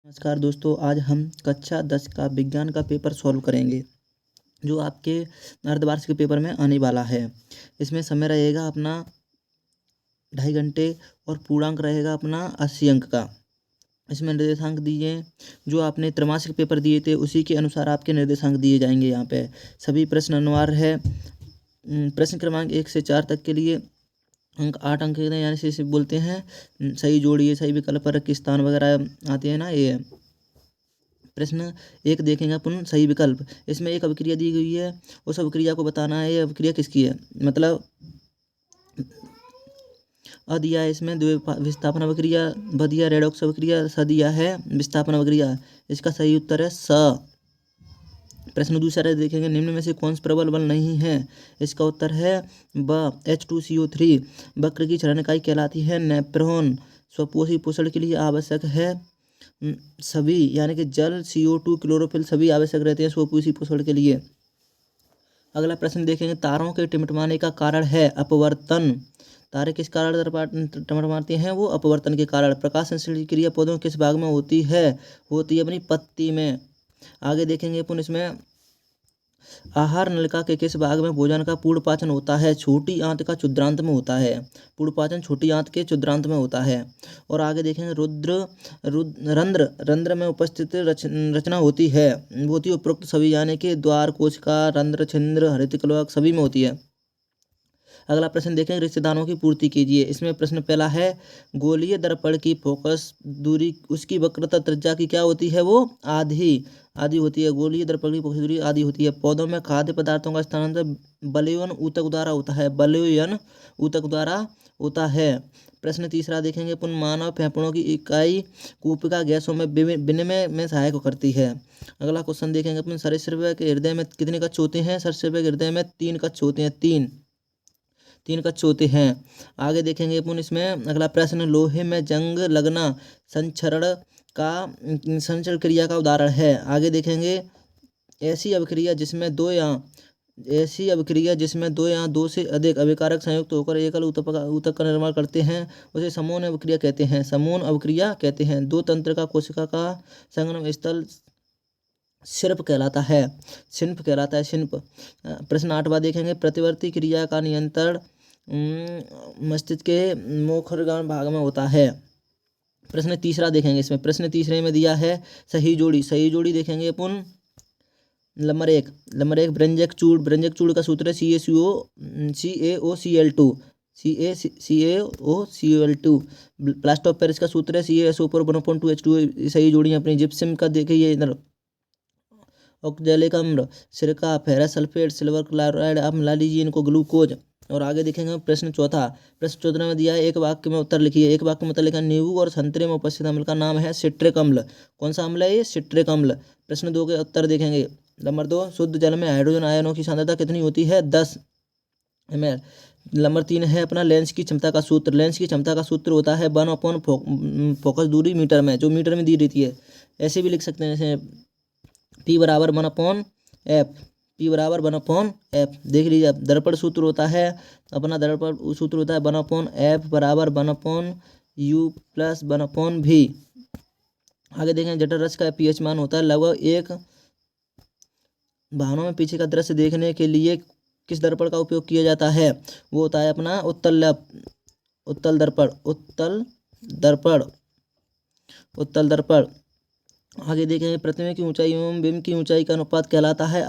नमस्कार दोस्तों, आज हम कक्षा 10 का विज्ञान का पेपर सॉल्व करेंगे जो आपके अर्धवार्षिक पेपर में आने वाला है। इसमें समय रहेगा अपना 2.5 घंटे और पूर्णांक रहेगा अपना 80 अंक का। इसमें निर्देशांक दिए जो आपने त्रैमासिक पेपर दिए थे उसी के अनुसार आपके निर्देशांक दिए जाएंगे। यहाँ पे सभी प्रश्न अनिवार्य है। प्रश्न क्रमांक 1 से 4 तक के लिए अंक 8 अंक के यानी से इसे बोलते हैं सही जोड़िए, सही विकल्प पर के स्थान वगैरह आते हैं ना। ये प्रश्न 1 देखेंगे अपन, सही विकल्प। इसमें एक अभिक्रिया दी गई है, उस अभिक्रिया को बताना है। ये अभिक्रिया किसकी है, मतलब अ दिया है इसमें विस्थापन अभिक्रिया, ब दिया रेडॉक्स अभिक्रिया, स दिया है विस्थापन अभिक्रिया। इसका सही उत्तर है स। प्रश्न दूसरा देखेंगे, निम्न में से कौन सा प्रबल बल नहीं है। इसका उत्तर है ब H2CO3। वक्र की क्षरण इकाई कहलाती है नेप्रोन। स्वपोषी पोषण के लिए आवश्यक है सभी, यानी कि जल, CO2, क्लोरोफिल सभी आवश्यक रहते हैं स्वपोषी पोषण के लिए। अगला प्रश्न देखेंगे, तारों के टिमटिमाने का कारण है अपवर्तन। तारे किस कारण टिमटिमाते हैं, वो अपवर्तन के कारण। प्रकाश संश्लेषण की क्रिया पौधों के किस भाग में होती है अपनी पत्ती में। आगे देखेंगे अपन इसमें, आहार नलिका के किस भाग में भोजन का पूर्ण पाचन होता है। छोटी आंत का क्षुद्रांत में होता है। पूर्ण पाचन छोटी आंत के क्षुद्रांत में होता है। और आगे देखेंगे, रंध्र में उपस्थित रचना होती है, वो होती है उपरोक्त सभी, यानी कि द्वार, कोशिका, रंध्र, छिद्र, हरितकलवक सभी में होती है। अगला प्रश्न देखें, रिश्तेदारों की पूर्ति कीजिए। इसमें प्रश्न पहला है, गोलीय दर्पण की फोकस दूरी उसकी वक्रता त्रिज्या की क्या होती है, वो आधी होती है। गोलीय दर्पण की फोकस दूरी आधी होती है। पौधों में खाद्य पदार्थों का स्थानांतरण बलयन ऊतक द्वारा होता है। बलयन ऊतक द्वारा होता है। प्रश्न तीसरा देखेंगे अपन, मानव फेफड़ों की इकाई कूपिका गैसों में विनिमय में सहायक करती है। अगला क्वेश्चन देखेंगे अपन, सरीसृप के हृदय में कितने कक्ष होते हैं। सरीसृप के हृदय में 3 कक्ष होते हैं। तीन कक्ष होते हैं। आगे देखेंगे अपन इसमें अगला प्रश्न, लोहे में जंग लगना संचरण क्रिया का उदाहरण है। आगे देखेंगे, ऐसी अभिक्रिया जिसमें दो से अधिक अभिकारक संयुक्त होकर एकल ऊतक का निर्माण करते हैं उसे समूह अभिक्रिया कहते हैं। दो तंत्र का कोशिका का संगम स्थल सिर्फ कहलाता है। प्रश्न 8वां देखेंगे, प्रतिवर्ती क्रिया का नियंत्रण मस्तिष्क के मुखगण भाग में होता है। प्रश्न तीसरा देखेंगे, इसमें प्रश्न तीसरे में दिया है सही जोड़ी देखेंगे अपन। नंबर एक ब्रंजक चूड़ का सूत्र है CaOCl2। प्लास्टर ऑफ पेरिस का सूत्र है CaSO4 सही जोड़ी अपनी। जिप्सम का देखिए इधर, ऑक्जेलिक अम्ल, सिरका, फेरस सल्फेट, सिल्वर क्लोराइड, आप मिला लीजिए इनको, ग्लूकोज। और आगे देखेंगे प्रश्न चौथा में दिया है, एक वाक्य में उत्तर लिखिए। एक वाक्य में उत्तर लिखा, नींबू और संतरे में उपस्थित अम्ल का नाम है सिट्रिक अम्ल। कौन सा अम्ल है ये, सिट्रिक अम्ल। प्रश्न 2 के उत्तर देखेंगे। नंबर 2, शुद्ध जल में हाइड्रोजन आयनों की सांद्रता कितनी होती है, 10 ml। नंबर 3 है अपना लेंस की क्षमता का सूत्र होता है 1/फोकस दूरी मीटर में, जो मीटर में दी रहती है। ऐसे भी लिख सकते हैं, जैसे P बराबर 1/f। देख लीजिए, दर्पण सूत्र होता है 1/f बराबर 1/u प्लस 1/v। आगे देखें, जठर रस का pH मान होता है लगभग 1। वाहनों में पीछे का दृश्य देखने के लिए किस दर्पण का उपयोग किया जाता है, वो होता है अपना उत्तल दर्पण। आगे देखेंगे, प्रतिमा की ऊंचाई एवं बिंब की ऊंचाई का अनुपात कहलाता है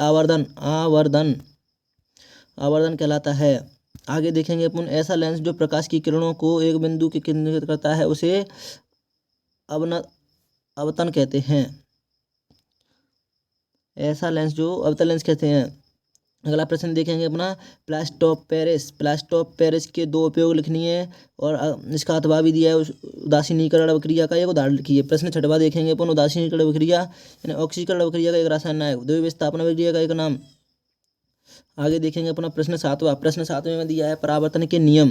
आवर्धन कहलाता है। आगे देखेंगे अपन, ऐसा लेंस जो प्रकाश की किरणों को एक बिंदु के केंद्रित करता है उसे अवतन कहते हैं। ऐसा लेंस जो अवतल लेंस कहते हैं। अगला प्रश्न देखेंगे अपना, प्लास्टर ऑफ पेरिस के 2 उपयोग लिखनी है और इसका अथवा भी दिया है उदासीनीकरण अभिक्रिया का एक उदाहरण लिखिए। प्रश्न 6वां देखेंगे अपन, उदासीनीकरण अभिक्रिया यानी ऑक्सीकरण अभिक्रिया का एक रासायनिक नाम है। द्विविस्थापन अभिक्रिया का एक नाम। आगे देखेंगे अपना प्रश्न 7वें में दिया है परावर्तन के नियम।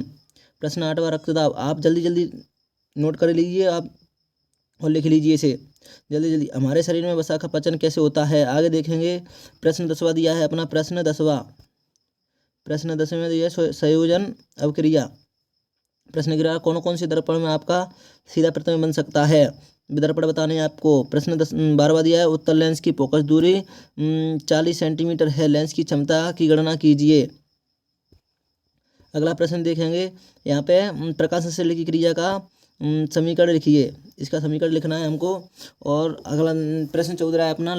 प्रश्न 8वां, रक्तदाब। आप जल्दी नोट कर लीजिए आप और लिख लीजिए इसे जल्दी। हमारे शरीर में वसा का पचन कैसे होता है। आगे देखेंगे, प्रश्न 10वां दिया है अपना। प्रश्न 10वें में दिया है संयोजन अभिक्रिया। प्रश्न गिरा कौन कौन से दर्पण में आपका सीधा प्रतिबिंब बन सकता है। दर्पण बताने हैं आपको। प्रश्न 12वां दिया है उत्तल लेंस की फोकस दूरी 40 सेंटीमीटर है, लेंस की क्षमता की गणना कीजिए। अगला प्रश्न देखेंगे यहाँ पे प्रकाश संश्लेषण की क्रिया का समीकरण लिखिए। इसका समीकरण लिखना है हमको। और अगला प्रश्न 14 है अपना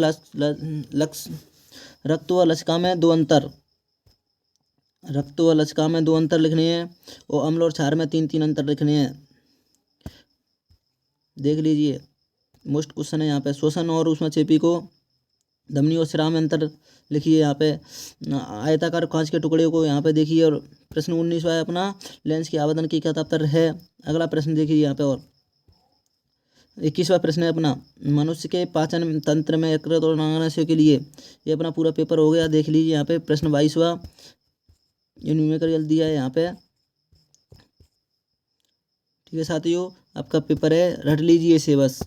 रक्त व लसिका में दो अंतर। रक्त व लसिका में दो अंतर लिखने हैं और अम्ल और क्षार में 3 अंतर लिखने हैं। देख लीजिए मोस्ट क्वेश्चन है यहाँ पे। श्वसन और ऊष्माक्षेपी को धमनी और सिरा में अंतर लिखिए। यहाँ पे आयताकार कांच के टुकड़े को यहाँ पे देखिए। और प्रश्न 19वां है अपना लेंस के आवर्धन की क्या तात्पर्य है। अगला प्रश्न देखिए यहाँ पे। और 21वां प्रश्न है अपना मनुष्य के पाचन तंत्र में यकृत और नांगनाशय के लिए। ये अपना पूरा पेपर हो गया। देख लीजिए यहाँ पे प्रश्न 22वां ये न्यूमेरिकल दिया है यहाँ पे। ठीक है साथियों आपका पेपर है, रट लीजिए इसे बस।